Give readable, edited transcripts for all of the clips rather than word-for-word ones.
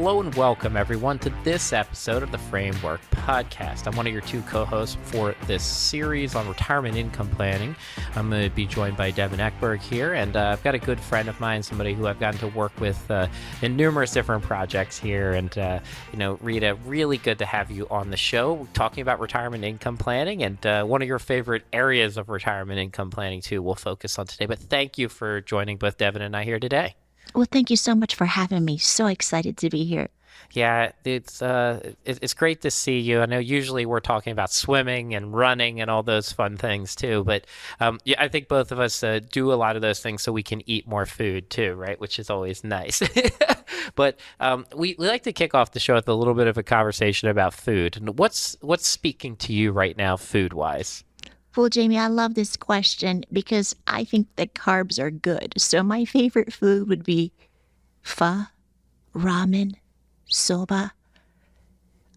Hello and welcome, everyone, to this episode of the Framework Podcast. I'm one of your two co-hosts for this series on retirement income planning. I'm going to be joined by Devin Eckberg here, and I've got a good friend of mine, somebody who I've gotten to work with in numerous different projects here. And, Rita, really good to have you on the show talking about retirement income planning, and one of your favorite areas of retirement income planning, too, we'll focus on today. But thank you for joining both Devin and I here today. Well, thank you so much for having me. So excited to be here. Yeah, it's great to see you. I know usually we're talking about swimming and running and all those fun things too, but I think both of us do a lot of those things so we can eat more food too, right? Which is always nice. But we like to kick off the show with a little bit of a conversation about food. And what's speaking to you right now, food-wise? Well, Jamie, I love this question because I think that carbs are good. So my favorite food would be pho, ramen, soba,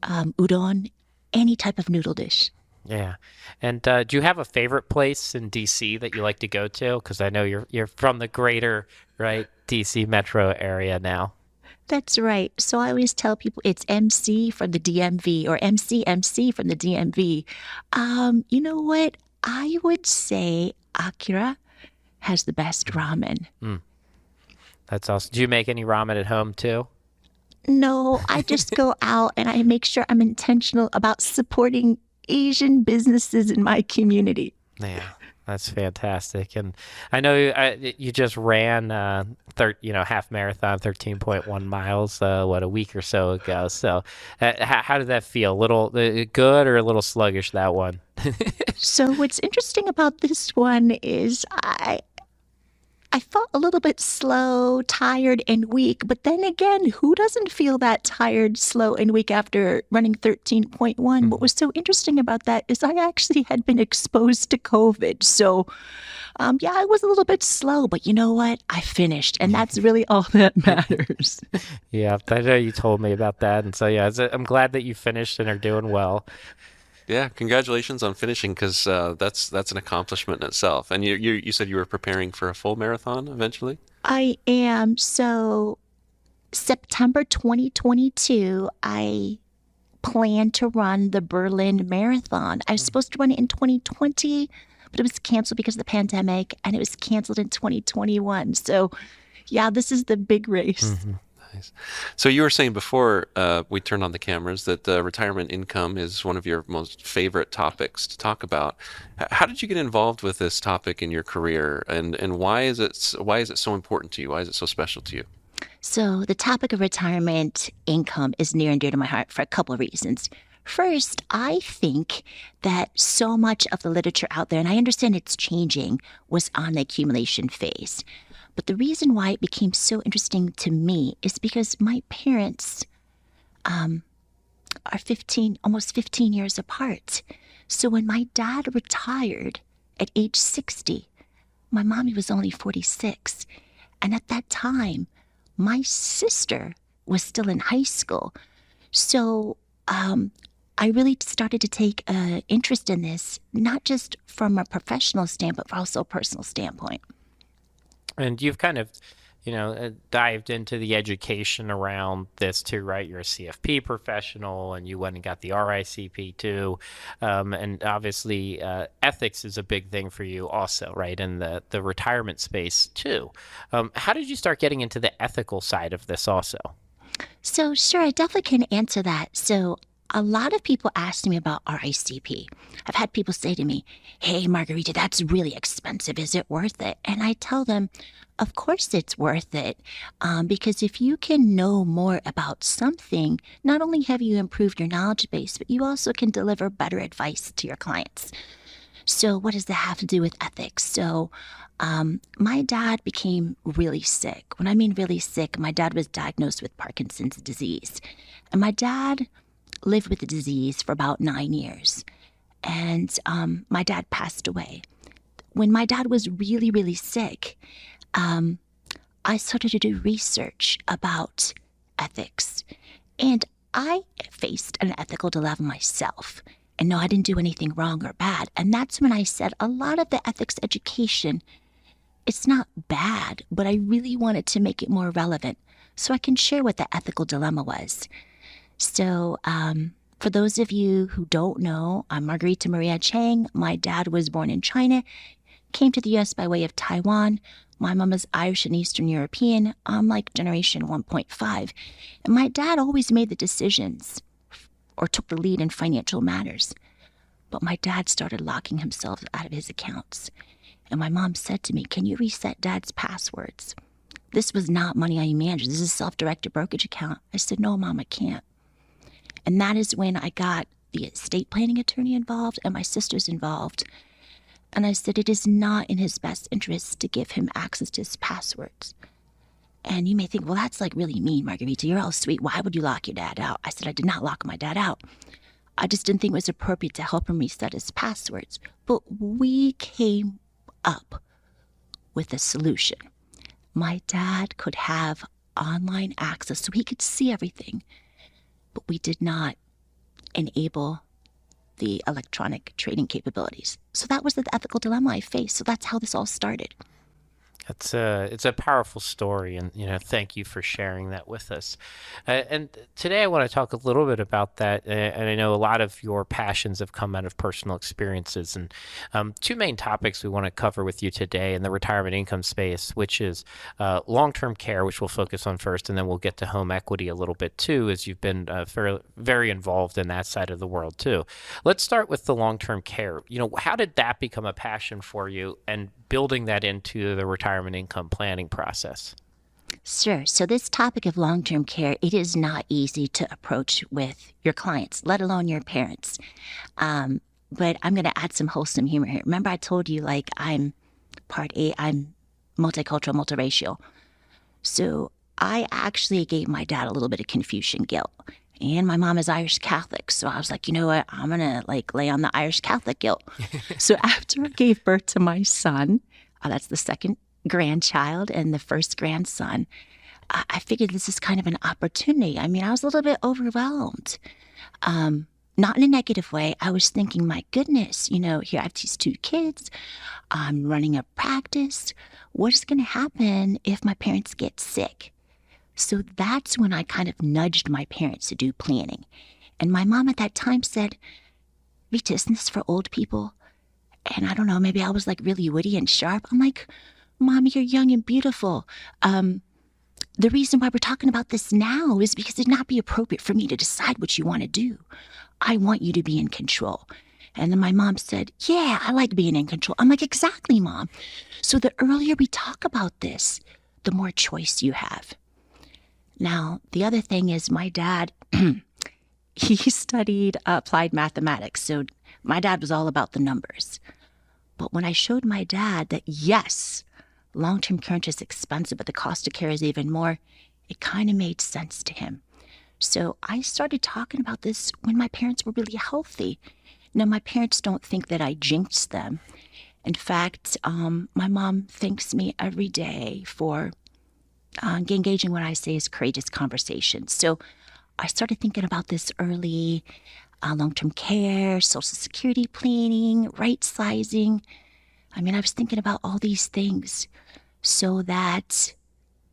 udon, any type of noodle dish. Yeah. And do you have a favorite place in DC that you like to go to? Because I know you're from the greater, right, DC metro area now. That's right. So I always tell people it's MC from the DMV or MC from the DMV. You know what? I would say Akira has the best ramen. That's awesome. Do you make any ramen at home too? No, I just go out and I make sure I'm intentional about supporting Asian businesses in my community. Yeah, that's fantastic. And I know you just ran half marathon, 13.1 miles, a week or so ago. So how did that feel? A little good or a little sluggish, that one? So what's interesting about this one is I felt a little bit slow, tired, and weak. But then again, who doesn't feel that tired, slow, and weak after running 13.1? What was so interesting about that is I actually had been exposed to COVID. So, I was a little bit slow, but you know what? I finished, and that's really all that matters. Yeah, I know you told me about that. And so, I'm glad that you finished and are doing well. Yeah, congratulations on finishing, because that's an accomplishment in itself. And you said you were preparing for a full marathon eventually? I am. So September 2022, I plan to run the Berlin Marathon. I was supposed to run it in 2020, but it was canceled because of the pandemic, and it was canceled in 2021. So, this is the big race. Mm-hmm. Nice. So you were saying before we turned on the cameras that retirement income is one of your most favorite topics to talk about. How did you get involved with this topic in your career, and why is it so important to you? Why is it so special to you? So the topic of retirement income is near and dear to my heart for a couple of reasons. First, I think that so much of the literature out there, and I understand it's changing, was on the accumulation phase. But the reason why it became so interesting to me is because my parents are almost 15 years apart. So when my dad retired at age 60, my mommy was only 46. And at that time, my sister was still in high school. So I really started to take an interest in this, not just from a professional standpoint, but also a personal standpoint. And you've kind of, dived into the education around this too, right? You're a CFP professional, and you went and got the RICP too. And obviously, ethics is a big thing for you also, right? In the retirement space too. How did you start getting into the ethical side of this also? So sure, I definitely can answer that. So a lot of people ask me about RICP. I've had people say to me, "Hey, Marguerita, that's really expensive. Is it worth it?" And I tell them, of course it's worth it. Because if you can know more about something, not only have you improved your knowledge base, but you also can deliver better advice to your clients. So what does that have to do with ethics? So my dad became really sick. When I mean really sick, my dad was diagnosed with Parkinson's disease. And my dad lived with the disease for about 9 years. And my dad passed away. When my dad was really, really sick, I started to do research about ethics. And I faced an ethical dilemma myself. And no, I didn't do anything wrong or bad. And that's when I said a lot of the ethics education It's not bad, but I really wanted to make it more relevant so I can share what the ethical dilemma was. So, for those of you who don't know, I'm Marguerita Maria Cheng. My dad was born in China, came to the U.S. by way of Taiwan. My mom is Irish and Eastern European. I'm like generation 1.5. And my dad always made the decisions or took the lead in financial matters. But my dad started locking himself out of his accounts. And my mom said to me, "Can you reset Dad's passwords?" This was not money I managed. This is a self-directed brokerage account. I said, "No, Mom, I can't." And that is when I got the estate planning attorney involved and my sisters involved. And I said, it is not in his best interest to give him access to his passwords. And you may think, well, that's like really mean, Marguerita. You're all sweet. Why would you lock your dad out? I said, I did not lock my dad out. I just didn't think it was appropriate to help him reset his passwords. But we came up with a solution. My dad could have online access so he could see everything. But we did not enable the electronic trading capabilities. So that was the ethical dilemma I faced. So that's how this all started. It's a powerful story, and thank you for sharing that with us. And today I want to talk a little bit about that. And I know a lot of your passions have come out of personal experiences. And two main topics we want to cover with you today in the retirement income space, which is long-term care, which we'll focus on first, and then we'll get to home equity a little bit too, as you've been very involved in that side of the world too. Let's start with the long-term care. How did that become a passion for you, and building that into the retirement income planning process? Sure. So this topic of long-term care, it is not easy to approach with your clients, let alone your parents. But I'm going to add some wholesome humor here. Remember I told you, I'm I'm multicultural, multiracial. So I actually gave my dad a little bit of Confucian guilt. And my mom is Irish Catholic. So I was like, you know what? I'm going to lay on the Irish Catholic guilt. So after I gave birth to my son, that's the second grandchild and the first grandson, I figured this is kind of an opportunity. I mean, I was a little bit overwhelmed. Not in a negative way. I was thinking, my goodness, here I have these two kids. I'm running a practice. What is going to happen if my parents get sick? So that's when I kind of nudged my parents to do planning. And my mom at that time said, "Rita, isn't this for old people?" And I don't know, maybe I was really witty and sharp. I'm like, "Mom, you're young and beautiful. The reason why we're talking about this now is because it'd not be appropriate for me to decide what you want to do. I want you to be in control." And then my mom said, "Yeah, I like being in control." I'm like, "Exactly, Mom." So the earlier we talk about this, the more choice you have. Now, the other thing is my dad, he studied applied mathematics. So my dad was all about the numbers. But when I showed my dad that, yes, long-term care is expensive, but the cost of care is even more, it kind of made sense to him. So I started talking about this when my parents were really healthy. Now, my parents don't think that I jinxed them. In fact, my mom thanks me every day for engaging what I say is courageous conversations. So I started thinking about this early, long-term care, Social Security planning, right sizing. I mean, I was thinking about all these things so that,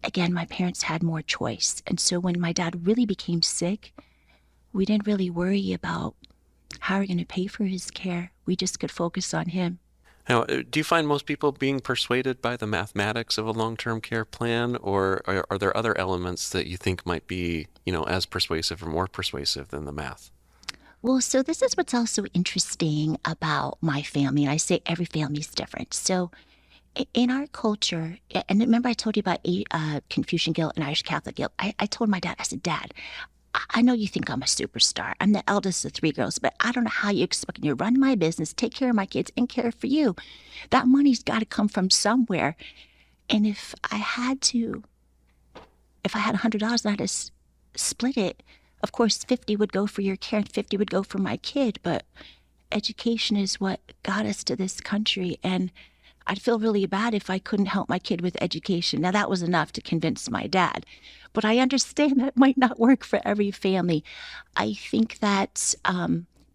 again, my parents had more choice. And so when my dad really became sick, we didn't really worry about how we're going to pay for his care. We just could focus on him. Now, do you find most people being persuaded by the mathematics of a long-term care plan, or are there other elements that you think might be, as persuasive or more persuasive than the math? Well, so this is what's also interesting about my family. And I say every family is different. So in our culture, and remember I told you about Confucian guilt and Irish Catholic guilt. I told my dad, I said, "Dad, I know you think I'm a superstar. I'm the eldest of three girls, but I don't know how you expect me to run my business, take care of my kids, and care for you. That money's got to come from somewhere. And if I had $100 and I had to split it, of course, 50 would go for your care and 50 would go for my kid. But education is what got us to this country. And I'd feel really bad if I couldn't help my kid with education." Now, that was enough to convince my dad. But I understand that might not work for every family. I think that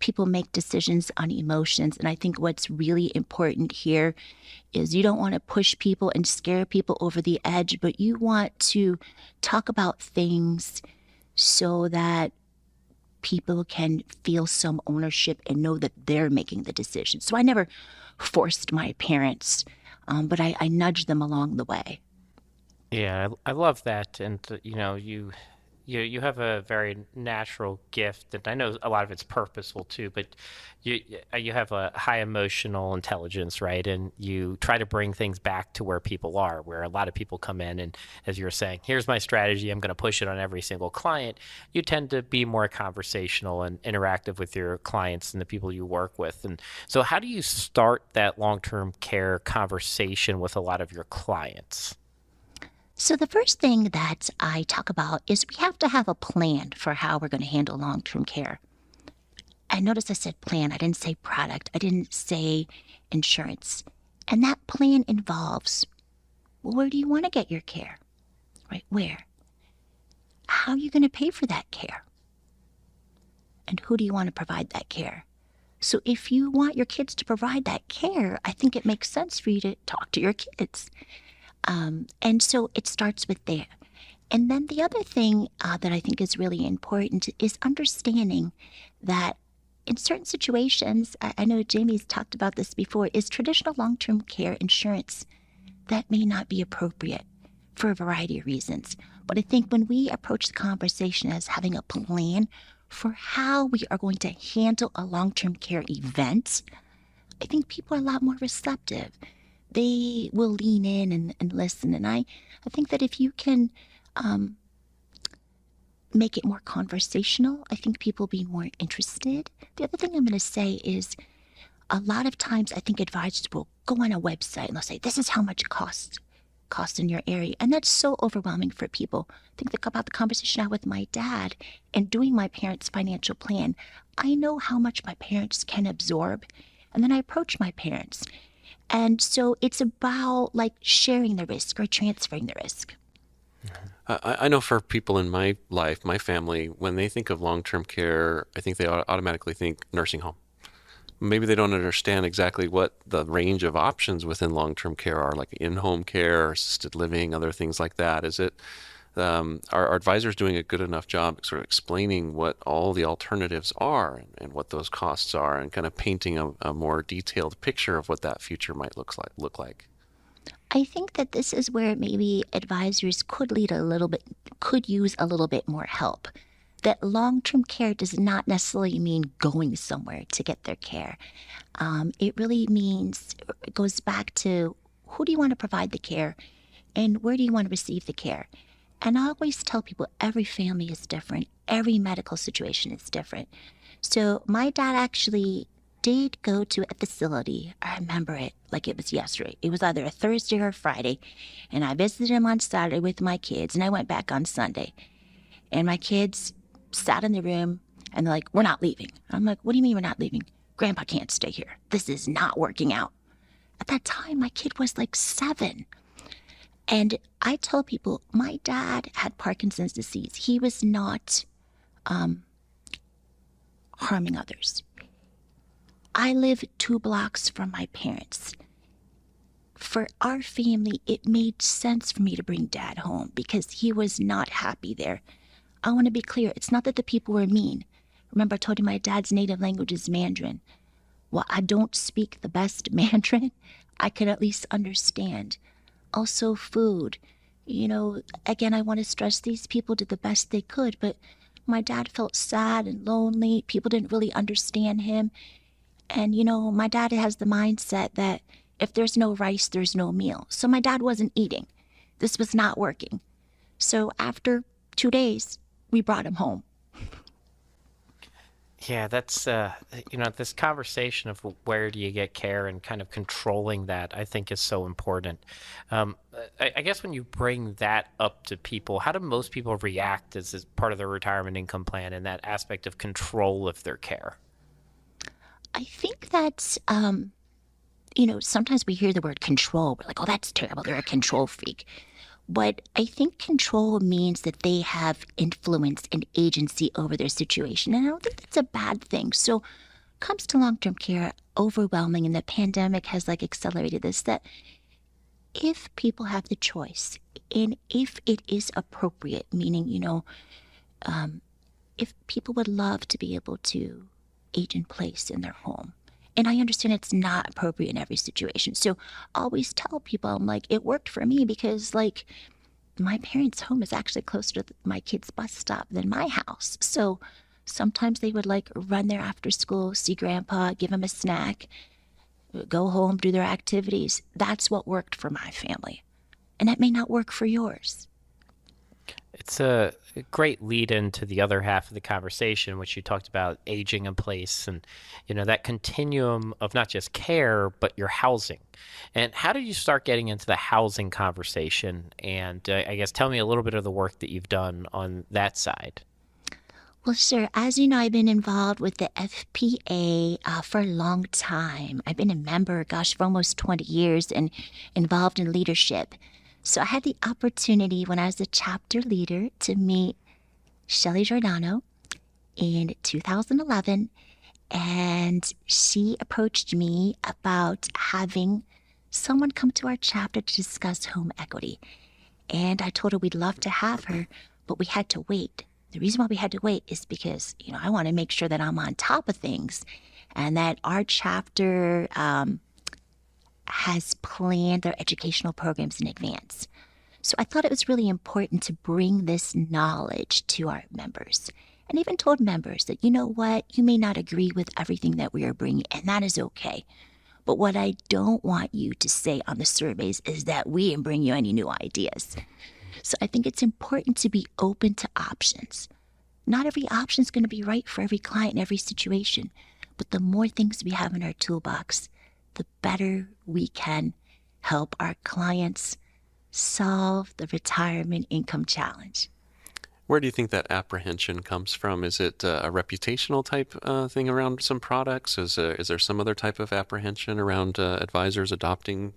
people make decisions on emotions. And I think what's really important here is you don't want to push people and scare people over the edge, but you want to talk about things so that people can feel some ownership and know that they're making the decision. So I never forced my parents, but I nudged them along the way. Yeah, I love that, and you have a very natural gift, and I know a lot of it's purposeful too. But you have a high emotional intelligence, right? And you try to bring things back to where people are, where a lot of people come in, and as you were saying, here's my strategy. I'm going to push it on every single client. You tend to be more conversational and interactive with your clients and the people you work with. And so, how do you start that long-term care conversation with a lot of your clients? So the first thing that I talk about is we have to have a plan for how we're going to handle long-term care. And notice I said plan. I didn't say product. I didn't say insurance. And that plan involves, well, where do you want to get your care? Right? Where? How are you going to pay for that care? And who do you want to provide that care? So if you want your kids to provide that care, I think it makes sense for you to talk to your kids. And so it starts with there. And then the other thing that I think is really important is understanding that in certain situations, I know Jamie's talked about this before, is traditional long-term care insurance that may not be appropriate for a variety of reasons. But I think when we approach the conversation as having a plan for how we are going to handle a long-term care event, I think people are a lot more receptive. They will lean in and listen. And I think that if you can make it more conversational, I think people will be more interested. The other thing I'm going to say is a lot of times I think advisors will go on a website and they'll say, this is how much it costs in your area. And that's so overwhelming for people. Think about the conversation I had with my dad and doing my parents' financial plan. I know how much my parents can absorb. And then I approach my parents. And so it's about like sharing the risk or transferring the risk. I know for people in my life, my family, when they think of long-term care, I think they automatically think nursing home. Maybe they don't understand exactly what the range of options within long-term care are, like in-home care, assisted living, other things like that. Is it are advisors doing a good enough job sort of explaining what all the alternatives are and what those costs are, and kind of painting a more detailed picture of what that future might look like? I think that this is where maybe advisors could use a little bit more help. That long-term care does not necessarily mean going somewhere to get their care. It really means, it goes back to who do you want to provide the care and where do you want to receive the care? And I always tell people every family is different. Every medical situation is different. So my dad actually did go to a facility. I remember it like it was yesterday. It was either a Thursday or a Friday. And I visited him on Saturday with my kids. And I went back on Sunday. And my kids sat in the room and they're like, we're not leaving. I'm like, what do you mean we're not leaving? Grandpa can't stay here. This is not working out. At that time, my kid was like 7. And I tell people, my dad had Parkinson's disease. He was not harming others. I live 2 blocks from my parents. For our family, it made sense for me to bring Dad home because he was not happy there. I want to be clear. It's not that the people were mean. Remember, I told you my dad's native language is Mandarin. Well, I don't speak the best Mandarin. I can at least understand. Also, food. You know, again, I want to stress these people did the best they could, but my dad felt sad and lonely. People didn't really understand him. And, you know, my dad has the mindset that if there's no rice, there's no meal. So my dad wasn't eating. This was not working. So after 2 days, we brought him home. Yeah, that's this conversation of where do you get care and kind of controlling that, I think is so important. I guess when you bring that up to people, how do most people react as part of their retirement income plan and that aspect of control of their care? I think that, sometimes we hear the word control. We're like, oh, that's terrible. They're a control freak. But I think control means that they have influence and agency over their situation. And I don't think that's a bad thing. So comes to long-term care, overwhelming, and the pandemic has like accelerated this, that if people have the choice and if it is appropriate, meaning, if people would love to be able to age in place in their home. And I understand it's not appropriate in every situation. So I always tell people, I'm like, it worked for me because like my parents' home is actually closer to my kids' bus stop than my house. So sometimes they would like run there after school, see grandpa, give him a snack, go home, do their activities. That's what worked for my family. And that may not work for yours. It's a great lead into the other half of the conversation, which you talked about aging in place and, that continuum of not just care, but your housing. And how did you start getting into the housing conversation? And I guess tell me a little bit of the work that you've done on that side. Well, sure. As you know, I've been involved with the FPA for a long time. I've been a member, for almost 20 years and involved in leadership. So I had the opportunity when I was a chapter leader to meet Shelley Giordano in 2011, and she approached me about having someone come to our chapter to discuss home equity. And I told her we'd love to have her, but we had to wait. The reason why we had to wait is because, I want to make sure that I'm on top of things and that our chapter has planned their educational programs in advance. So I thought it was really important to bring this knowledge to our members, and even told members that, you may not agree with everything that we are bringing, and that is okay. But what I don't want you to say on the surveys is that we didn't bring you any new ideas. So I think it's important to be open to options. Not every option is going to be right for every client in every situation, but the more things we have in our toolbox, the better we can help our clients solve the retirement income challenge. Where do you think that apprehension comes from? Is it a reputational type thing around some products? Is there some other type of apprehension around advisors adopting,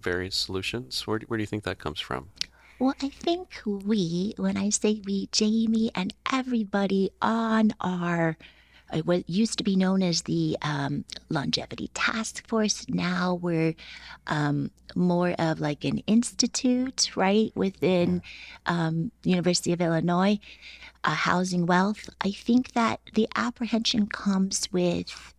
various solutions? Where do you think that comes from? Well, I think when I say we, Jamie and everybody on our what used to be known as the Longevity Task Force. Now we're more of like an institute, right, within the University of Illinois, Housing Wealth. I think that the apprehension comes with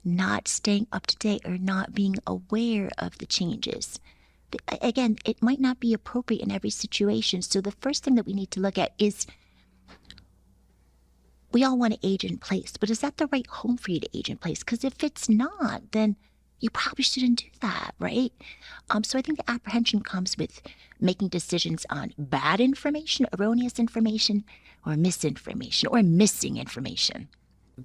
not staying up to date or not being aware of the changes. Again, it might not be appropriate in every situation. So the first thing that we need to look at is, we all want to age in place, but is that the right home for you to age in place? Because if it's not, then you probably shouldn't do that, right? So I think the apprehension comes with making decisions on bad information, erroneous information, or misinformation, or missing information.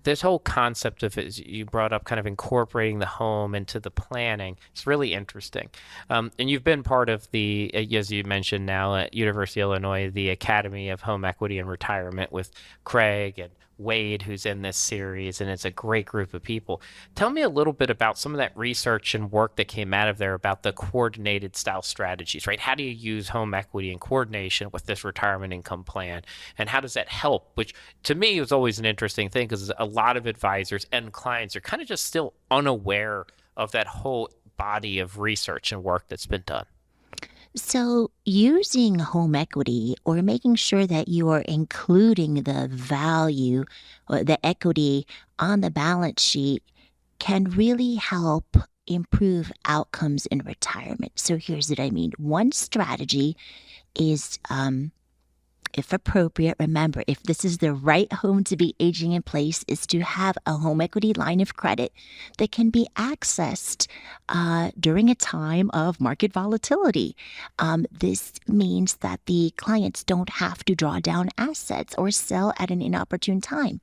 This whole concept of, as you brought up, kind of incorporating the home into the planning, it's really interesting. And you've been part of the, as you mentioned now at University of Illinois, the Academy of Home Equity and Retirement with Craig and Wade, who's in this series, and it's a great group of people. Tell me a little bit about some of that research and work that came out of there about the coordinated style strategies, right? How do you use home equity in coordination with this retirement income plan? And how does that help? Which to me was always an interesting thing, because a lot of advisors and clients are kind of just still unaware of that whole body of research and work that's been done. So using home equity, or making sure that you are including the value or the equity on the balance sheet, can really help improve outcomes in retirement. So here's what I mean. One strategy is, if appropriate, remember, if this is the right home to be aging in place, is to have a home equity line of credit that can be accessed during a time of market volatility. This means that the clients don't have to draw down assets or sell at an inopportune time.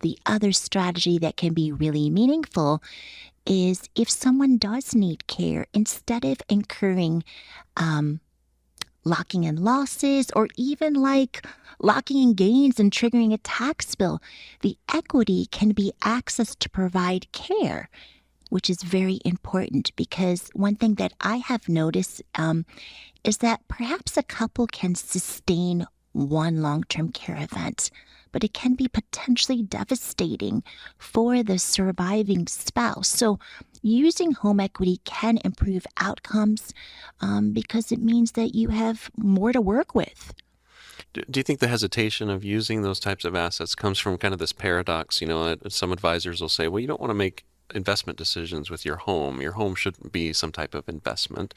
The other strategy that can be really meaningful is, if someone does need care, instead of incurring locking in losses, or even like locking in gains and triggering a tax bill, the equity can be accessed to provide care, which is very important. Because one thing that I have noticed is that perhaps a couple can sustain one long-term care event, but it can be potentially devastating for the surviving spouse. So using home equity can improve outcomes because it means that you have more to work with. Do you think the hesitation of using those types of assets comes from kind of this paradox? Some advisors will say, well, you don't want to make investment decisions with your home. Your home shouldn't be some type of investment.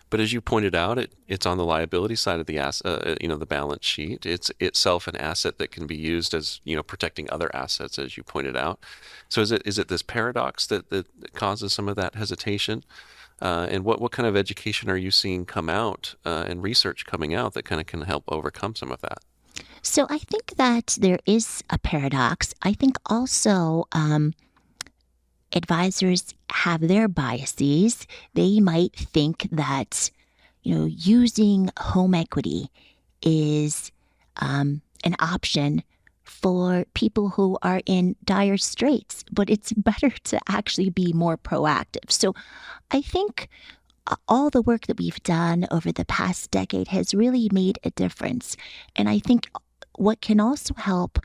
But as you pointed out, it's on the liability side of the asset, the balance sheet. It's itself an asset that can be used as, protecting other assets, as you pointed out. So is it this paradox that causes some of that hesitation? And what kind of education are you seeing come out and research coming out that kind of can help overcome some of that? So I think that there is a paradox. I think also advisors have their biases. They might think that, using home equity is an option for people who are in dire straits, but it's better to actually be more proactive. So I think all the work that we've done over the past decade has really made a difference. And I think what can also help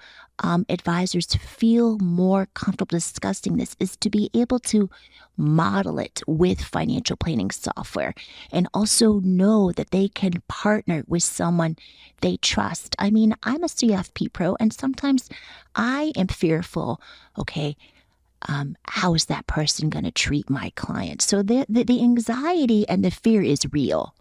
advisors to feel more comfortable discussing this is to be able to model it with financial planning software and also know that they can partner with someone they trust. I mean, I'm a CFP pro, and sometimes I am fearful, okay, how is that person going to treat my client? So the anxiety and the fear is real.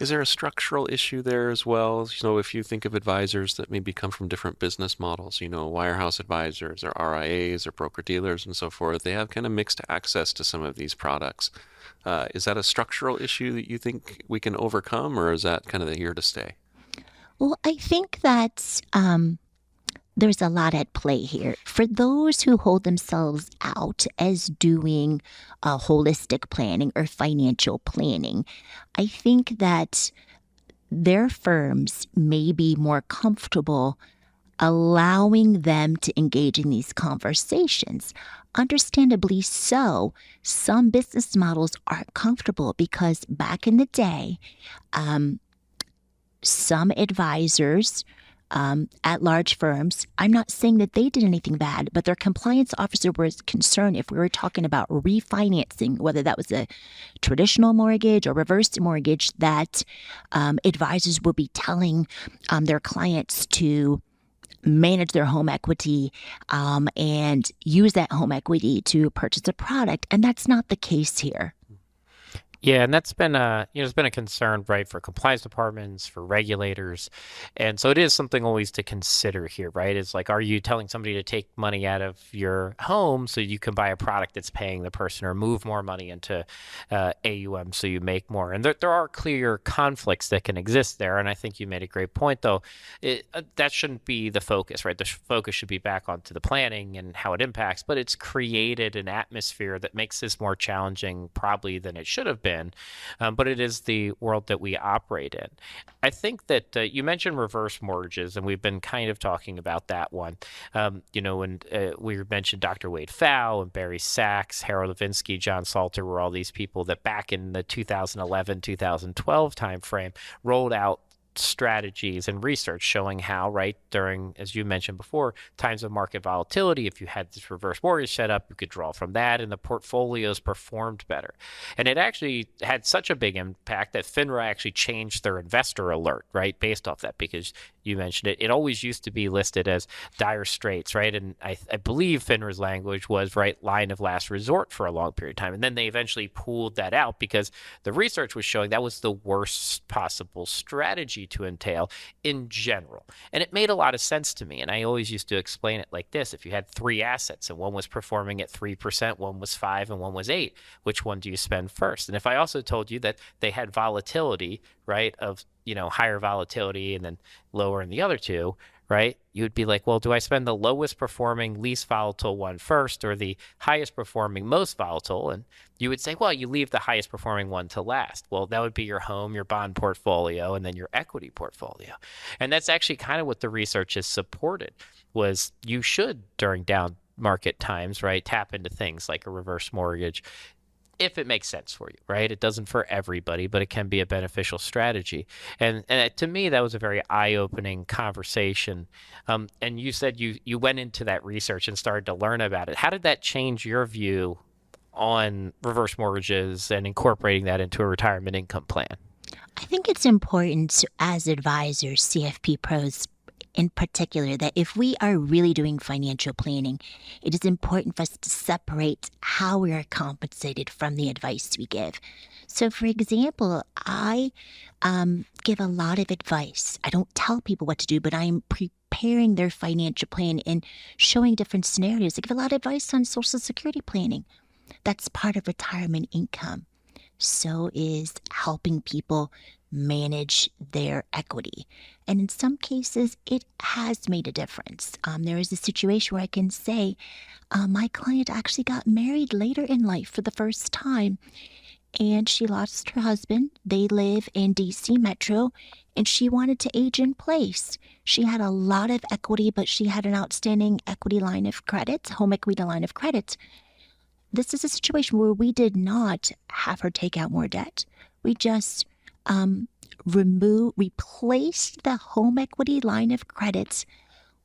Is there a structural issue there as well? If you think of advisors that maybe come from different business models, wirehouse advisors or RIAs or broker dealers and so forth, they have kind of mixed access to some of these products. Is that a structural issue that you think we can overcome, or is that kind of here to stay? Well, I think that there's a lot at play here. For those who hold themselves out as doing holistic planning or financial planning, I think that their firms may be more comfortable allowing them to engage in these conversations. Understandably so, some business models aren't comfortable because back in the day, some advisors at large firms, I'm not saying that they did anything bad, but their compliance officer was concerned if we were talking about refinancing, whether that was a traditional mortgage or reverse mortgage, that advisors would be telling their clients to manage their home equity and use that home equity to purchase a product. And that's not the case here. Yeah, and that's been it's been a concern, right, for compliance departments, for regulators. And so it is something always to consider here, right? It's like, are you telling somebody to take money out of your home so you can buy a product that's paying the person, or move more money into AUM so you make more? And there are clear conflicts that can exist there. And I think you made a great point, though. That shouldn't be the focus, right? The focus should be back onto the planning and how it impacts, but it's created an atmosphere that makes this more challenging probably than it should have been. But it is the world that we operate in. I think that you mentioned reverse mortgages, and we've been kind of talking about that one. And we mentioned Dr. Wade Pfau and Barry Sachs, Harold Levinsky, John Salter were all these people that back in the 2011, 2012 timeframe rolled out strategies and research showing how, right, during, as you mentioned before, times of market volatility, if you had this reverse mortgage set up, you could draw from that and the portfolios performed better. And it actually had such a big impact that FINRA actually changed their investor alert, right, based off that, because you mentioned it. It always used to be listed as dire straits, right? And I believe FINRA's language was, right, line of last resort for a long period of time. And then they eventually pulled that out because the research was showing that was the worst possible strategy to entail in general. And it made a lot of sense to me. And I always used to explain it like this. If you had three assets and one was performing at 3%, one was 5%, and one was 8%, which one do you spend first? And if I also told you that they had volatility, right, of, higher volatility and then lower in the other two, right, you would be like, well, do I spend the lowest performing, least volatile one first, or the highest performing, most volatile? And you would say, well, you leave the highest performing one to last. Well, that would be your home, your bond portfolio, and then your equity portfolio. And that's actually kind of what the research has supported, was you should, during down market times, right, tap into things like a reverse mortgage. if it makes sense for you, right? It doesn't for everybody, but it can be a beneficial strategy. And to me, that was a very eye-opening conversation. And you said you went into that research and started to learn about it. How did that change your view on reverse mortgages and incorporating that into a retirement income plan? I think it's important as advisors, CFP pros in particular, that if we are really doing financial planning, it is important for us to separate how we are compensated from the advice we give. So, for example, I give a lot of advice. I don't tell people what to do, but I'm preparing their financial plan and showing different scenarios. I give a lot of advice on Social Security planning. That's part of retirement income. So is helping people manage their equity. And in some cases, it has made a difference. There is a situation where I can say, my client actually got married later in life for the first time, and she lost her husband. They live in DC Metro, and she wanted to age in place. She had a lot of equity, but she had an outstanding equity line of credit, home equity line of credit. This is a situation where we did not have her take out more debt. We just replaced the home equity line of credit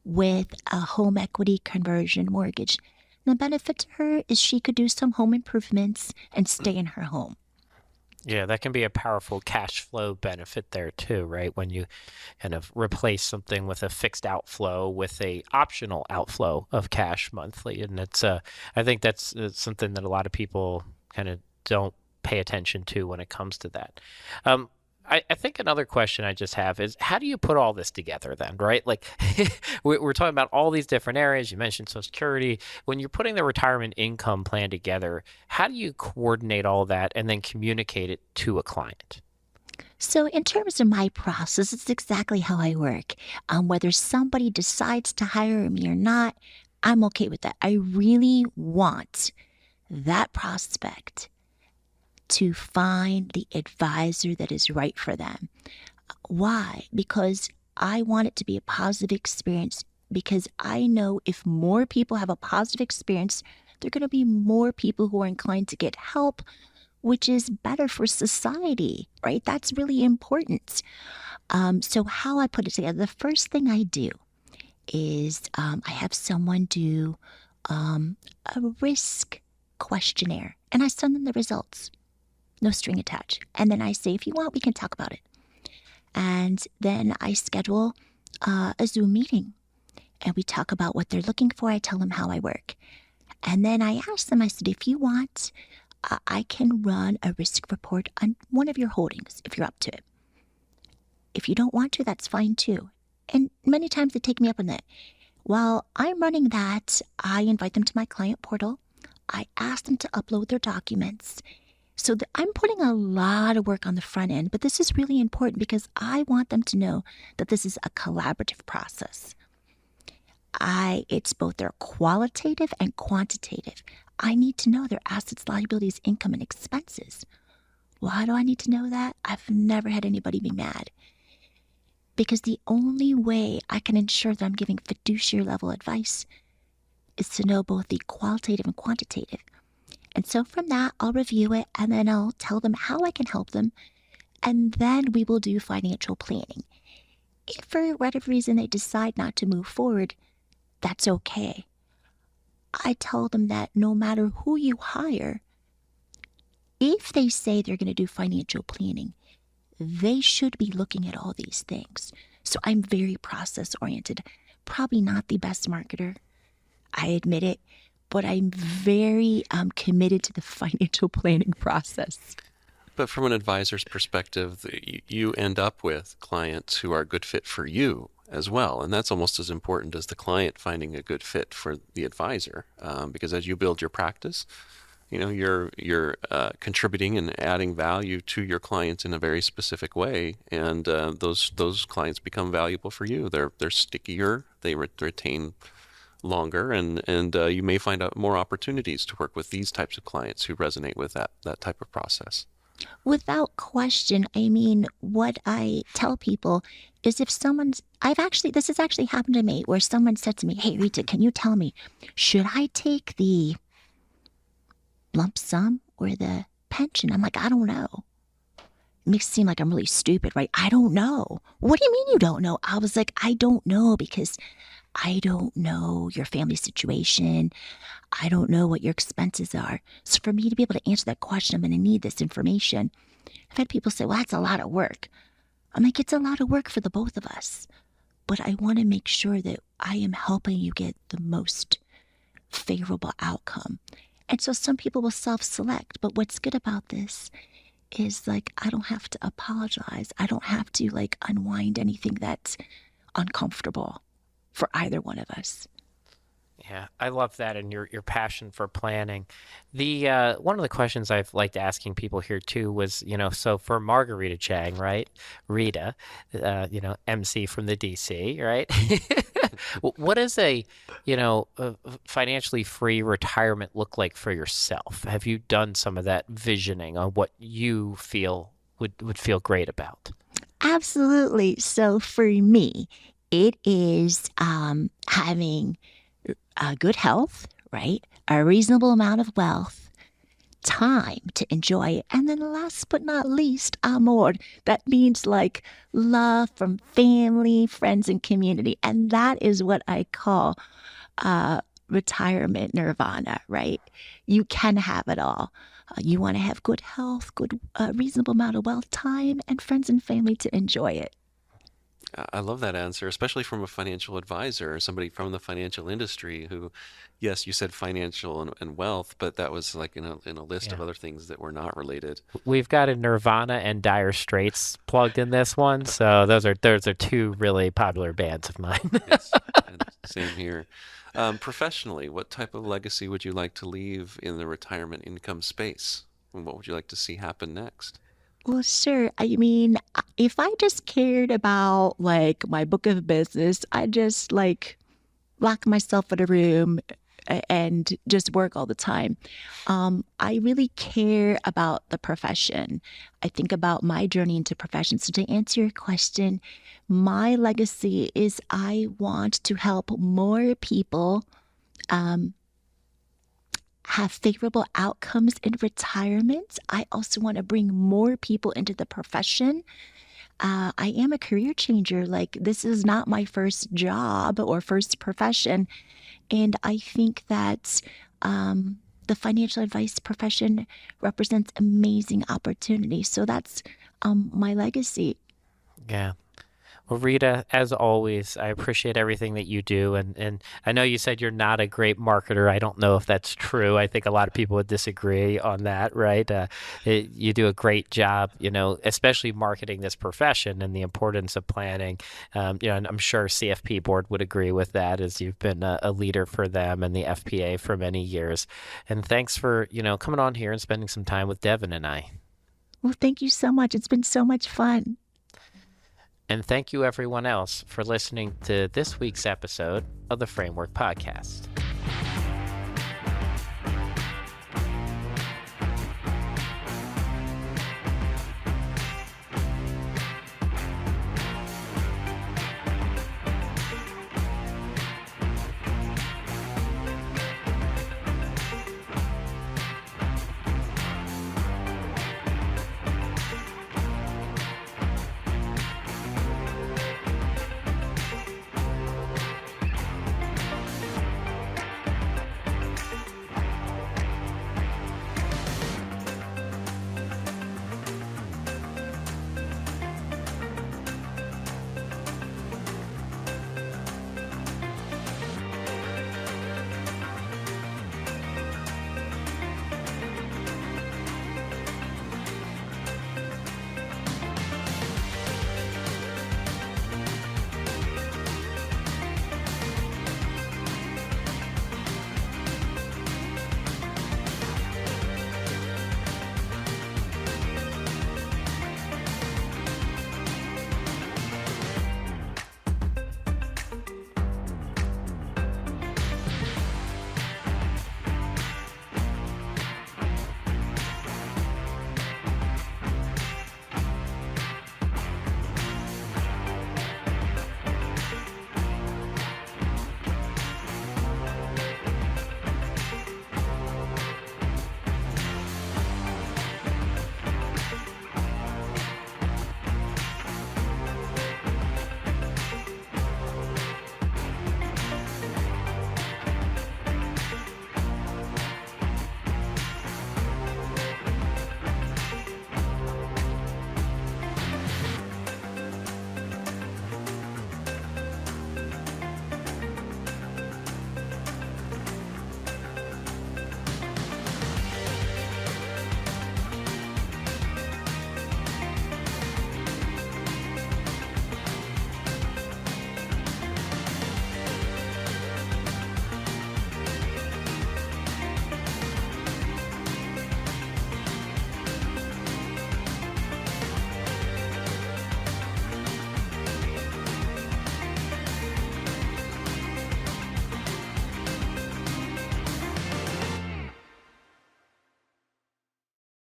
with a home equity conversion mortgage. The benefit to her is she could do some home improvements and stay in her home. Yeah, that can be a powerful cash flow benefit there too, right? When you kind of replace something with a fixed outflow with a optional outflow of cash monthly. And I think that's something that a lot of people kind of don't pay attention to when it comes to that. I think another question I just have is, how do you put all this together then, right? Like we're talking about all these different areas. You mentioned Social Security. When you're putting the retirement income plan together, how do you coordinate all that and then communicate it to a client? So in terms of my process, it's exactly how I work. Whether somebody decides to hire me or not, I'm okay with that. I really want that prospect to find the advisor that is right for them. Why? Because I want it to be a positive experience, because I know if more people have a positive experience, there are going to be more people who are inclined to get help, which is better for society, right? That's really important. So how I put it together, the first thing I do is I have someone do a risk questionnaire, and I send them the results. No string attached. And then I say, if you want, we can talk about it. And then I schedule a Zoom meeting, and we talk about what they're looking for. I tell them how I work. And then I ask them, I said, if you want, I can run a risk report on one of your holdings if you're up to it. If you don't want to, that's fine too. And many times they take me up on that. While I'm running that, I invite them to my client portal. I ask them to upload their documents. So I'm putting a lot of work on the front end, but this is really important because I want them to know that this is a collaborative process. It's both their qualitative and quantitative. I need to know their assets, liabilities, income, and expenses. Why do I need to know that? I've never had anybody be mad. Because the only way I can ensure that I'm giving fiduciary level advice is to know both the qualitative and quantitative. And so from that, I'll review it, and then I'll tell them how I can help them, and then we will do financial planning. If for whatever reason they decide not to move forward, that's okay. I tell them that no matter who you hire, if they say they're going to do financial planning, they should be looking at all these things. So I'm very process-oriented. Probably not the best marketer, I admit it, but I'm very committed to the financial planning process. But from an advisor's perspective, you end up with clients who are a good fit for you as well. And that's almost as important as the client finding a good fit for the advisor. Because as you build your practice, you're contributing and adding value to your clients in a very specific way. And those clients become valuable for you. They're stickier, they retain longer, and you may find out more opportunities to work with these types of clients who resonate with that type of process. Without question, I mean, what I tell people is if this has actually happened to me, where someone said to me, hey, Rita, can you tell me, should I take the lump sum or the pension? I'm like, I don't know. It makes it seem like I'm really stupid, right? I don't know. What do you mean you don't know? I was like, I don't know because I don't know your family situation. I don't know what your expenses are. So for me to be able to answer that question, I'm going to need this information. I've had people say, well, that's a lot of work. I'm like, it's a lot of work for the both of us. But I want to make sure that I am helping you get the most favorable outcome. And so some people will self-select. But what's good about this is like, I don't have to apologize. I don't have to like unwind anything that's uncomfortable for either one of us. Yeah, I love that and your passion for planning. The one of the questions I've liked asking people here too was, so for Marguerita Cheng, right? Rita, MC from the DC, right? What does a financially free retirement look like for yourself? Have you done some of that visioning on what you feel would feel great about? Absolutely. So for me, it is having good health, right? A reasonable amount of wealth, time to enjoy it. And then last but not least, amor. That means like love from family, friends, and community. And that is what I call retirement nirvana, right? You can have it all. You want to have good health, good reasonable amount of wealth, time, and friends and family to enjoy it. I love that answer, especially from a financial advisor, somebody from the financial industry who, yes, you said financial and wealth, but that was like in a list of Yeah. other things that were not related. We've got a Nirvana and Dire Straits plugged in this one, so those are two really popular bands of mine. Yes, and same here. Professionally, what type of legacy would you like to leave in the retirement income space? And what would you like to see happen next? Well, sure. I mean, if I just cared about like my book of business, I just like lock myself in a room and just work all the time. I really care about the profession. I think about my journey into profession. So to answer your question, my legacy is I want to help more people um, have favorable outcomes in retirement. I also want to bring more people into the profession. I am a career changer. Like, this is not my first job or first profession. And I think that the financial advice profession represents amazing opportunity. So that's my legacy. Yeah. Well, Rita, as always, I appreciate everything that you do. And I know you said you're not a great marketer. I don't know if that's true. I think a lot of people would disagree on that, right? You do a great job, especially marketing this profession and the importance of planning. And I'm sure CFP board would agree with that as you've been a leader for them and the FPA for many years. And thanks for, coming on here and spending some time with Devin and I. Well, thank you so much. It's been so much fun. And thank you, everyone else, for listening to this week's episode of the Framework Podcast.